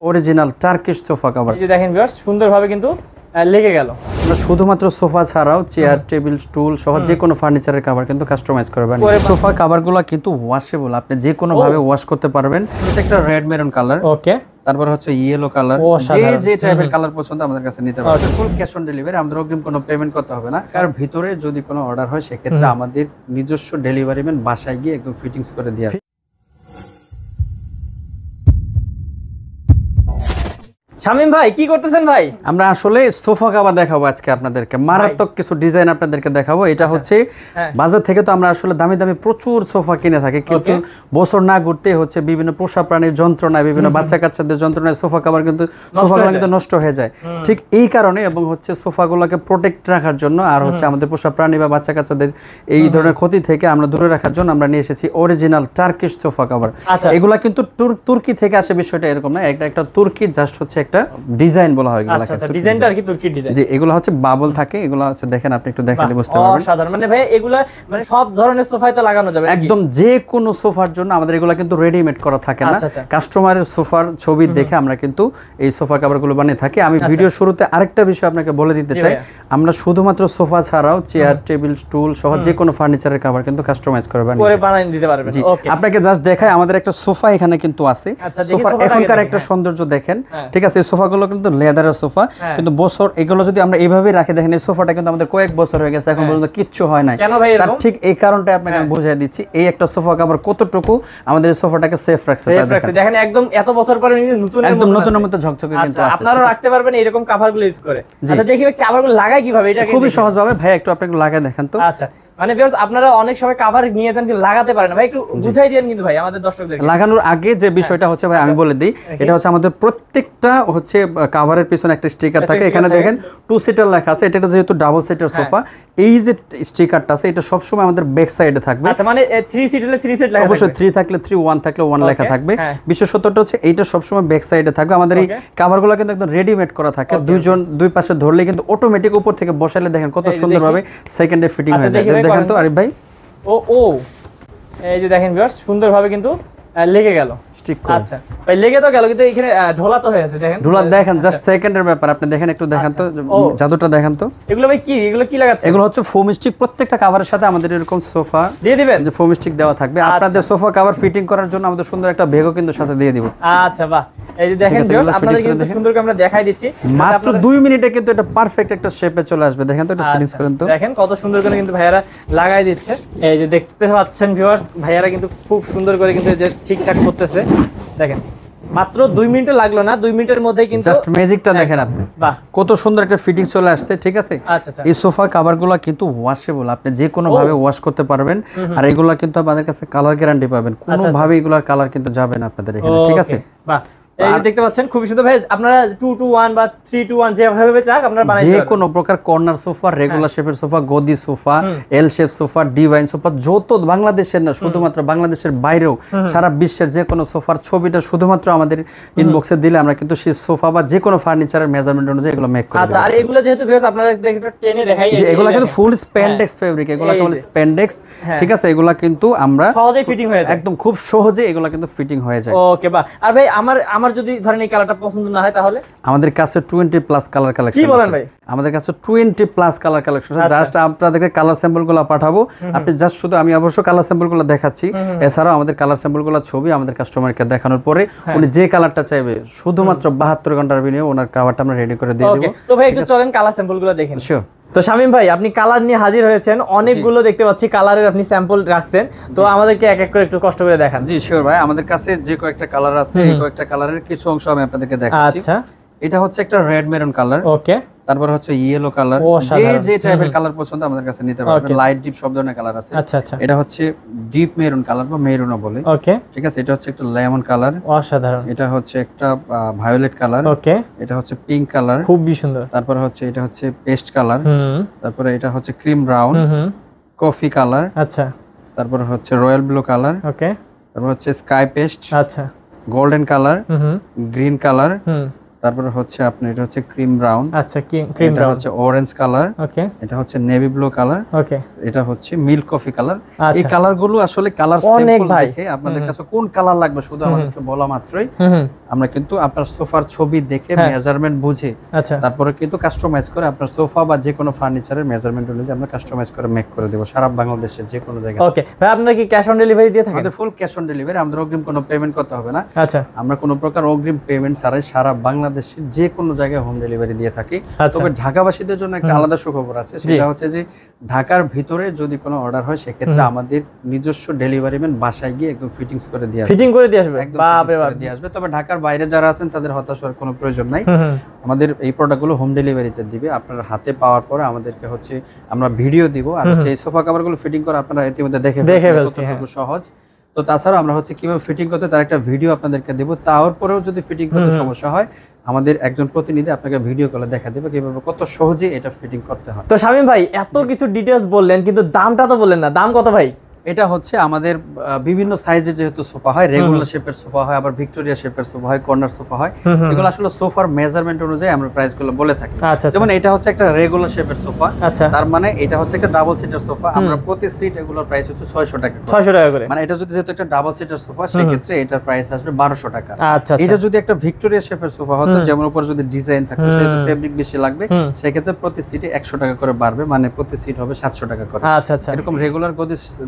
Original Turkish sofa cover. এই যে দেখেন ভিউয়ার্স সুন্দরভাবে কিন্তু লেগে গেল। আমরা শুধুমাত্র সোফা ছাড়াও চেয়ার, টেবিল, স্টুল সহ যে কোনো ফার্নিচারের কভার কিন্তু কাস্টমাইজ করে বানাই। সোফা কভারগুলো কিন্তু ওয়াশেবল, আপনি যে কোনো ভাবে ওয়াশ করতে পারবেন। হচ্ছে একটা রেড মেরুন কালার, ওকে, তারপর হচ্ছে ইয়েলো কালার, যে টাইপের কালার পছন্দ আমাদের কাছে নিতে পারবেন। ফুল ক্যাশ অন ডেলিভারি, আমাদের অগ্রিম কোনো পেমেন্ট করতে হবে না। কার ভিতরে যদি কোনো অর্ডার হয় সেক্ষেত্রে আমাদের নিজস্ব ডেলিভারি ম্যান বাসায় গিয়ে একদম ফিটিংস করে দিয়ে আসে। শামীম ভাই কি করতেছেন ভাই? আমরা আসলে সোফা কভার দেখাবো আজকে আপনাদেরকে, মারাত্মক কিছু ডিজাইন আপনাদেরকে দেখাবো। এটা হচ্ছে বাজার থেকে তো আমরা আসলে দামি দামি প্রচুর সোফা কিনে থাকি, কিন্তু বছর না ঘুরতে হচ্ছে বিভিন্ন পোষা প্রাণীর যন্ত্রণায়, বিভিন্ন বাচ্চা কাচ্চাদের যন্ত্রণায় সোফা কভার কিন্তু সোফাগুলো কিন্তু নষ্ট হয়ে যায়। ঠিক এই কারণে এবং হচ্ছে সোফাগুলোকে প্রোটেক্ট রাখার জন্য আর হচ্ছে আমাদের পোষা প্রাণী বা বাচ্চা কাচ্চাদের এই ধরনের ক্ষতি থেকে আমরা দূরে রাখার জন্য আমরা নিয়ে এসেছি অরিজিনাল টার্কিশ সোফা কভার। এগুলা কিন্তু তুর্কি থেকে আসে, বিষয়টা এরকম না, একটা তুর্কি জাস্ট হচ্ছে একটা ডিজাইন বলা হয়। আচ্ছা আচ্ছা, ডিজাইনটা আর কি তুর্কির ডিজাইন। জি, এগুলো হচ্ছে বাবল থাকে, এগুলো হচ্ছে দেখেন, আপনি একটু দেখালে বুঝতে পারবেন। অসাধারণ, মানে ভাই এগুলা মানে সব ধরনের সোফায় তো লাগানো যাবে একদম, যে কোনো সোফার জন্য আমাদের এগুলো কিন্তু রেডিমেড করা থাকে না। কাস্টমারের সোফার ছবি দেখে আমরা কিন্তু এই সোফা কভারগুলো বানিয়ে থাকি। আমি ভিডিও শুরুতে আরেকটা বিষয় আপনাকে বলে দিতে চাই, আমরা শুধুমাত্র সোফা ছাড়াও চেয়ার, টেবিল, স্টুল সহ যে কোনো ফার্নিচারের কভার কিন্তু কাস্টমাইজ করে বানিয়ে দিতে পারবেন। ওকে, আপনাকে জাস্ট দেখাই, আমাদের একটা সোফা এখানে কিন্তু আছে। সোফা এখনকার একটা সৌন্দর্য দেখেন, ঠিক আছে? এই সোফাগুলো কিন্তু লেদারের সোফা, কিন্তু বছর এগুলো যদি আমরা এইভাবে রাখি, দেখেন এই সোফাটা কিন্তু আমাদের কয়েক বছর হয়ে গেছে, এখন পর্যন্ত কিচ্ছু হয় নাই। তার ঠিক এই কারণটা আপনাকে আমি বুঝিয়ে দিচ্ছি। এই একটা সোফা কভার কতটুকু আমাদের এই সোফাটাকে সেফ রাখছে, দেখেন একদম এত বছর পরে নতুন একদম নতুনের মতো ঝকঝকে কিন্তু আছে। আপনারাও রাখতে পারবেন এরকম কভারগুলো ইউজ করে। আচ্ছা দেখি কভারগুলো লাগাই কিভাবে, এটা খুবই সহজ ভাবে। ভাই একটু আপনাকে লাগায় দেখেন তো। আচ্ছা, মানে ভিউয়ার্স আপনারা অনেক সময় কভার নিয়ে যান কিন্তু লাগাতে পারেন না, ভাই একটু বুঝাই দেন কিন্তু ভাই আমাদের দর্শকদেরকে। লাগানোর আগে যে বিষয়টা হচ্ছে ভাই আমি বলে দিই, এটা হচ্ছে আমাদের প্রত্যেকটা হচ্ছে কভারের পিছনে একটা স্টিকার থাকে, এখানে দেখেন 2 সিটার লেখা আছে। এটা যেহেতু ডাবল সিটার সোফা, এই যে স্টিকারটা আছে এটা সব সময় আমাদের ব্যাক সাইডে থাকবে। আচ্ছা, মানে 3 সিট হলে 3 সিট লেখা থাকবে, অবশ্যই 3 থাকলে 3, 1 থাকলে 1 লেখা থাকবে। বিশেষত্বটা হচ্ছে এইটা সব সময় ব্যাক সাইডে থাকবে। আমাদের এই কভারগুলো কিন্তু একদম রেডিমেড করা থাকে, দুইজন দুই পাশে ধরলে কিন্তু অটোমেটিক উপর থেকে বসালে দেখেন কত সুন্দরভাবে সেকেন্ডে ফিটিং হয়ে যায়। দেখেন তো আরিফ ভাই, ও এই যে দেখেন ভিউয়ার্স সুন্দরভাবে কিন্তু লেগে গেল। আচ্ছা ভাই, লেগে তো গেল, কিন্তু এখানে ঢোলা তো হয়ে আছে। দেখেন ঢোলা দেখেন, জাস্ট সেকেন্ডের ব্যাপার। আপনি দেখেন, একটু দেখেন তো জাদুটা দেখেন তো। এগুলো ভাই কি, এগুলো কি লাগাচ্ছে? এগুলো হচ্ছে ফোম স্টিক। প্রত্যেকটা কভারের সাথে আমাদের এরকম সোফা দিয়ে দিবেন, যে ফোম স্টিক দেওয়া থাকবে। আপনাদের সোফা কভার ফিটিং করার জন্য আমাদের সুন্দর একটা ব্যাগও কিন্তু সাথে দিয়ে দিব। আচ্ছা বাহ, এই যে দেখেন ভিউয়ার্স আপনাদের কিন্তু সুন্দর করে আমরা দেখাই দিচ্ছি। মাত্র 2 মিনিটে কিন্তু এটা পারফেক্ট একটা শেপে চলে আসবে। দেখেন তো, এটা ফিনিশ করেন তো। দেখেন কত সুন্দর করে কিন্তু ভাইয়ারা লাগাই দিচ্ছে। এই যে দেখতে পাচ্ছেন ভিউয়ার্স, ভাইয়ারা কিন্তু খুব সুন্দর করে কিন্তু এই যে ঠিকঠাক করতেছে। দেখেন মাত্র 2 মিনিট লাগলো না, 2 মিনিটের মধ্যেই কিন্তু জাস্ট ম্যাজিকটা দেখেন আপনি। বাহ, কত সুন্দর একটা ফিটিং চলে আসছে। ঠিক আছে, এই সোফা কভারগুলো কিন্তু ওয়াশেবল, আপনি যে কোনো ভাবে ওয়াশ করতে পারবেন। আর এগুলা কিন্তু আমাদের কাছে কালার গ্যারান্টি পাবেন, কোনো ভাবে এগুলার কালার কিন্তু যাবে না আপনাদের এখানে। ঠিক আছে, বাহ, এই যে দেখতে পাচ্ছেন খুবই সুন্দর ভাই। আপনারা 2 to 1 বা 3 to 1 যেভাবে চান আপনারা বানাইতে পারবেন। যে কোনো প্রকার কর্নার সোফা, রেগুলার শেপের সোফা, গদি সোফা, এল শেপ সোফা, ডিভাইন সোফা, যত বাংলাদেশের না শুধুমাত্র বাংলাদেশের বাইরেও সারা বিশ্বের যে কোনো সোফার ছবিটা শুধুমাত্র আমাদের ইনবক্সে দিলে আমরা কিন্তু সেই সোফা বা যে কোনো ফার্নিচারের মেজারমেন্ট অনুযায়ী এগুলো মেক করে দেব। আচ্ছা, আর এগুলো যেহেতু ভিউয়ার্স আপনারা একটু টেনে দেখাই, যে এগুলো কিন্তু ফুল স্প্যান্ডেক্স ফেব্রিক, এগুলো কিন্তু স্প্যান্ডেক্স। ঠিক আছে, এগুলো কিন্তু আমরা সহজেই ফিটিং হয়ে যায়, একদম খুব সহজে এগুলো কিন্তু ফিটিং হয়ে যায়। ওকে বাহ। আর ভাই আমার যদি ধরেন এই কালারটা পছন্দ না হয় তাহলে আমাদের কাছে 20+ কালার কালেকশন। কি বলেন ভাই? আমাদের কাছে 20+ কালার কালেকশন। জাস্ট আপনাদেরকে কালার স্যাম্পলগুলো পাঠাবো, আপনি জাস্ট শুধু, আমি অবশ্য কালার স্যাম্পলগুলো দেখাচ্ছি, এছাড়াও আমাদের কালার স্যাম্পলগুলো ছবি আমাদের কাস্টমারকে দেখানোর পরে উনি যে কালারটা চাইবে শুধুমাত্র 72 ঘন্টার বিনিময়ে ওনার কাভারটা আমরা রেডি করে দিয়ে দেব। তো ভাই একটু চলেন কালার স্যাম্পলগুলো দেখেন। শিওর। তো শামীম ভাই আপনি কালার নিয়ে হাজির হয়েছেন, অনেকগুলো দেখতে পাচ্ছি কালারের আপনি স্যাম্পল রাখছেন, তো আমাদেরকে এক এক করে একটু কষ্ট করে দেখান। জি শিওর ভাই, আমাদের কাছে যে কয়েকটা কালার আছে এই কয়েকটা কালারের কিছু অংশ আমি আপনাদেরকে দেখাচ্ছি। আচ্ছা, এটা হচ্ছে একটা রেড মেরুন কালার, ওকে, তারপর হচ্ছে ইয়েলো কালার, যে টাইপের কালার পছন্দ আমাদের কাছে নিতে পারবেন। লাইট ডিপ সব ধরনের কালার আছে। আচ্ছা আচ্ছা, এটা হচ্ছে ডিপ মেরুন কালার বা মেরুনও বলে। ওকে, ঠিক আছে, এটা হচ্ছে একটা লেমন কালার, অসাধারণ। এটা হচ্ছে একটা ভায়োলেট কালার, ওকে, এটা হচ্ছে পিঙ্ক কালার, খুবই সুন্দর। তারপর হচ্ছে এটা হচ্ছে পেস্ট কালার, তারপরে এটা হচ্ছে ক্রিম ব্রাউন, কফি কালার, আচ্ছা, তারপর হচ্ছে রয়্যাল ব্লু কালার, ওকে, তারপর হচ্ছে স্কাই পেস্ট, আচ্ছা, গোল্ডেন কালার, গ্রিন কালার, তারপরে হচ্ছে আপনার এটা হচ্ছে ক্রিম ব্রাউন, আচ্ছা ক্রিম এটা ব্রাউন, হচ্ছে অরেঞ্জ কালার, ওকে, এটা হচ্ছে নেভি ব্লু কালার, ওকে, এটা হচ্ছে মিল্ক কফি কালার। এই আচ্ছা কালারগুলো আসলে কালার অনেক স্যাম্পল ভাই। দেখে আপনাদের কাছে কোন কালার লাগবে শুধু আমাদেরকে বলা মাত্রই আমরা কিন্তু আপনার সোফার ছবি দেখে মেজারমেন্ট বুঝে আচ্ছা তারপরে কিন্তু কাস্টমাইজ করে আপনার সোফা বা যে কোনো ফার্নিচারের মেজারমেন্ট অনুযায়ী আমরা কাস্টমাইজ করে মেক করে দেব সারা বাংলাদেশের যে কোনো জায়গায়। ওকে ভাই, আপনারা কি ক্যাশ অন ডেলিভারি দিয়ে থাকেন? আমাদের ফুল ক্যাশ অন ডেলিভারি, আমাদের অগ্রিম কোনো পেমেন্ট করতে হবে না। আচ্ছা আমরা কোনো প্রকার অগ্রিম পেমেন্ট ছাড়াই সারা বাংলাদেশের যে কোনো জায়গায় হোম ডেলিভারি দিয়ে থাকি। তবে ঢাকাবাসীদের জন্য একটা আলাদা সুখবর আছে, সেটা হচ্ছে যে ঢাকার ভিতরে যদি কোনো অর্ডার হয় সেক্ষেত্রে আমাদের নিজস্ব ডেলিভারি ম্যান বাসায় গিয়ে একদম ফিটিংস করে দিয়ে আসবে, ফিটিং করে দিয়ে আসবে, একদম বাপ রে fitings বাপ। করে দিয়ে আসবে। তবে ঢাকার বাইরে যারা আছেন তাদের হতাশ হওয়ার কোনো প্রয়োজন নাই। আমাদের এই প্রোডাক্টগুলো হোম ডেলিভারিতে দিবে, আপনার হাতে পাওয়ার পরে আমাদেরকে হচ্ছে আমরা ভিডিও দিব, আর হচ্ছে এই সোফা কভারগুলো ফিটিং করা আপনারা ইতিমধ্যে দেখে ফেলছেন কতটুকু সহজ। তো তাছাড়া আমরা হচ্ছে কিভাবে ফিটিং করতে তার একটা ভিডিও আপনাদেরকে দেব। তারপরেও যদি ফিটিং করতে সমস্যা হয় আমাদের একজন প্রতিনিধি আপনাকে ভিডিও কলে দেখা দেবে কিভাবে কত সহজে এটা ফিটিং করতে হয়। তো শামীম ভাই এত কিছু ডিটেইলস বললেন কিন্তু দামটা তো বললেন না, দাম কত ভাই? এটা হচ্ছে আমাদের বিভিন্ন সাইজের যেহেতু সোফা হয়, রেগুলার শেপের সোফা হয়, আবার ভিক্টোরিয়া শেপের সোফা হয়, কর্নার সোফা হয়, এগুলো আসলে সোফার মেজারমেন্ট অনুযায়ী আমরা প্রাইসগুলো বলে থাকি। যেমন এটা হচ্ছে একটা রেগুলার শেপের সোফা, তার মানে এটা হচ্ছে একটা ডাবল সিটার সোফা, আমরা প্রতি সিট এগুলোর প্রাইস হচ্ছে 600 টাকা, 600 টাকা করে। মানে এটা যদি যেহেতু একটা ডাবল সিটার সোফা সেক্ষেত্রে এটার প্রাইস আসবে 1200 টাকা। আচ্ছা এটা যদি একটা ভিক্টোরিয়া শেপের সোফা হতো, যেমন উপর যদি ডিজাইন থাকতো সেহেতু ফেব্রিক বেশি লাগবে, সেক্ষেত্রে প্রতি সিটে 100 টাকা করে বাড়বে, মানে প্রতি সিট হবে 700 টাকা করে। আচ্ছা আচ্ছা, এরকম রেগুলার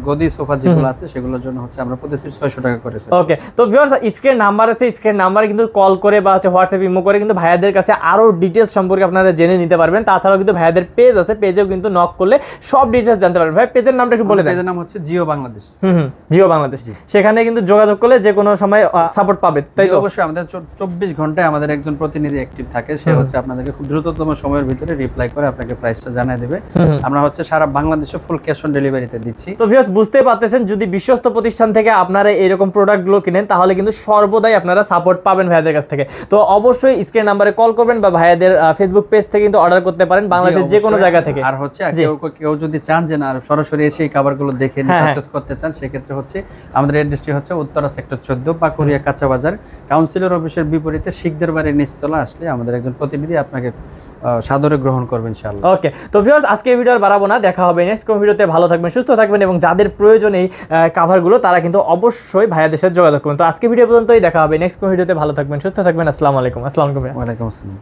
গদি সোফা যেগুলো আছে সেগুলোর জন্য হচ্ছে আমরা প্রতি সিট 600 টাকা করে। ওকে, তো ভিউয়ার্স স্ক্রিন নাম্বার আছে, স্ক্রিন নাম্বারে কিন্তু কল করে বা হচ্ছে হোয়াটসঅ্যাপ ইমো করে কিন্তু ভাইয়াদের কাছে আরো ডিটেইলস সম্পর্কে আপনারা জেনে নিতে পারবেন। তাছাড়াও কিন্তু ভাইয়াদের পেজ আছে, পেজেও কিন্তু নক করলে সব ডিটেইলস জানতে পারবেন। ভাই পেজের নামটা একটু বলে দেন। পেজের নাম হচ্ছে জিও বাংলাদেশ। জিও বাংলাদেশ, সেখানে কিন্তু যোগাযোগ করলে যে কোনো সময় সাপোর্ট পাবে, তাই তো? অবশ্যই আমাদের 24 ঘন্টায় আমাদের একজন প্রতিনিধি অ্যাক্টিভ থাকে, সে হচ্ছে আপনাদেরকে খুব দ্রুততম সময়ের ভিতরে রিপ্লাই করে আপনাকে প্রাইসটা জানিয়ে দেবে। আমরা হচ্ছে সারা বাংলাদেশে ফুল ক্যাশ অন ডেলিভারিতে দিচ্ছি। তো ভিউয়ার্স বুঝতেই পারতেছেন, যদি বিশ্বস্ত প্রতিষ্ঠান থেকে আপনারা এরকম প্রোডাক্টগুলো কিনেন তাহলে কিন্তু সর্বদাই আপনারা সাপোর্ট পাবেন ভাইয়াদের কাছ থেকে। তো অবশ্যই স্ক্রিন নাম্বারে কল করবেন বা ভাইয়াদের ফেসবুক পেজ থেকে কিন্তু অর্ডার করতে পারেন বাংলাদেশের যে কোনো জায়গা থেকে। আর হচ্ছে কেউ যদি চান যে না সরাসরি এসে এই খাবারগুলো দেখে পারচেজ করতে চান, সেক্ষেত্রে হচ্ছে আমাদের অ্যাড্রেসটি হচ্ছে উত্তরা সেক্টর 14 পাকুড়িয়া কাঁচা বাজার, কাউন্সিলর অফিসের বিপরীতে শিখদের বাড়ির নিচতলা আসলে আমাদের একজন প্রতিনিধি আপনাকে সাদরে গ্রহণ করবেন ইনশাআল্লাহ। ওকে, তো ভিউয়ার্স আজকে ভিডিও আর বাড়াবো না, দেখা হবে নেক্সট কোন ভিডিওতে। ভালো থাকবেন, সুস্থ থাকবেন এবং যাদের প্রয়োজন এই কভারগুলো তারা কিন্তু অবশ্যই ভাইয়াদের সাথে যোগাযোগ করুন। তো আজকে ভিডিও পর্যন্তই, দেখা হবে নেক্সট কোন ভিডিওতে। ভালো থাকবেন, সুস্থ থাকবেন। আসসালামু আলাইকুম। আসসালামু আলাইকুম। ওয়া আলাইকুম আসসালাম।